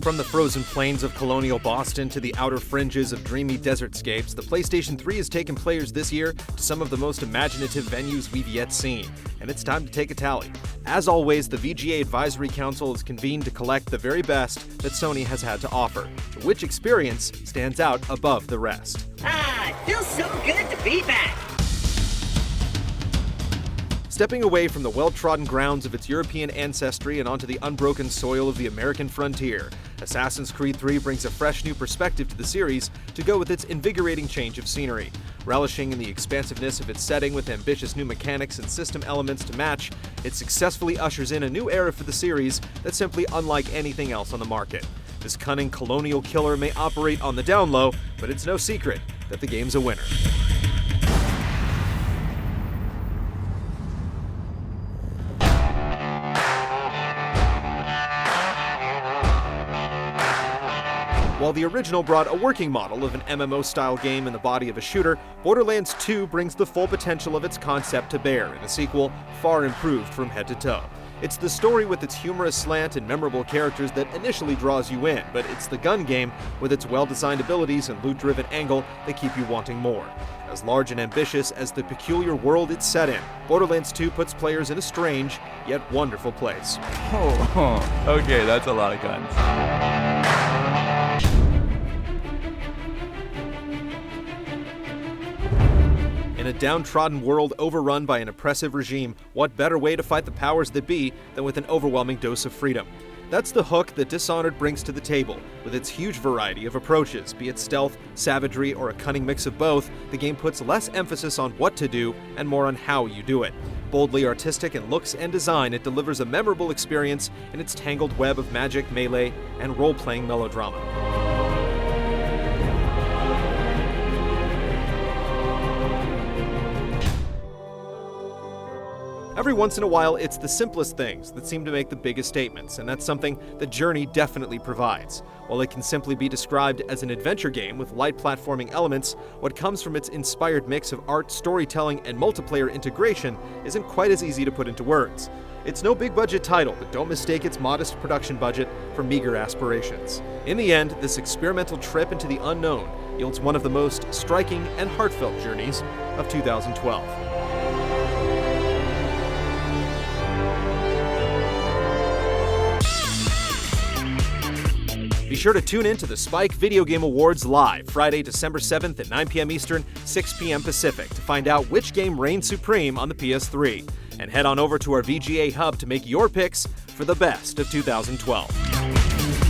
From the frozen plains of colonial Boston to the outer fringes of dreamy desertscapes, the PlayStation 3 has taken players this year to some of the most imaginative venues we've yet seen, and it's time to take a tally. As always, the VGA Advisory Council is convened to collect the very best that Sony has had to offer. Which experience stands out above the rest? It feels so good to be back! Stepping away from the well-trodden grounds of its European ancestry and onto the unbroken soil of the American frontier, Assassin's Creed 3 brings a fresh new perspective to the series to go with its invigorating change of scenery. Relishing in the expansiveness of its setting with ambitious new mechanics and system elements to match, it successfully ushers in a new era for the series that's simply unlike anything else on the market. This cunning colonial killer may operate on the down low, but it's no secret that the game's a winner. While the original brought a working model of an MMO-style game in the body of a shooter, Borderlands 2 brings the full potential of its concept to bear in a sequel far improved from head to toe. It's the story with its humorous slant and memorable characters that initially draws you in, but it's the gun game with its well-designed abilities and loot-driven angle that keep you wanting more. As large and ambitious as the peculiar world it's set in, Borderlands 2 puts players in a strange, yet wonderful place. Okay, that's a lot of guns. In a downtrodden world overrun by an oppressive regime, what better way to fight the powers that be than with an overwhelming dose of freedom? That's the hook that Dishonored brings to the table. With its huge variety of approaches, be it stealth, savagery, or a cunning mix of both, the game puts less emphasis on what to do and more on how you do it. Boldly artistic in looks and design, it delivers a memorable experience in its tangled web of magic, melee, and role-playing melodrama. Every once in a while, it's the simplest things that seem to make the biggest statements, and that's something that Journey definitely provides. While it can simply be described as an adventure game with light platforming elements, what comes from its inspired mix of art, storytelling, and multiplayer integration isn't quite as easy to put into words. It's no big-budget title, but don't mistake its modest production budget for meager aspirations. In the end, this experimental trip into the unknown yields one of the most striking and heartfelt journeys of 2012. Be sure to tune in to the Spike Video Game Awards live Friday, December 7th at 9 p.m. Eastern, 6 p.m. Pacific to find out which game reigns supreme on the PS3. And head on over to our VGA hub to make your picks for the best of 2012.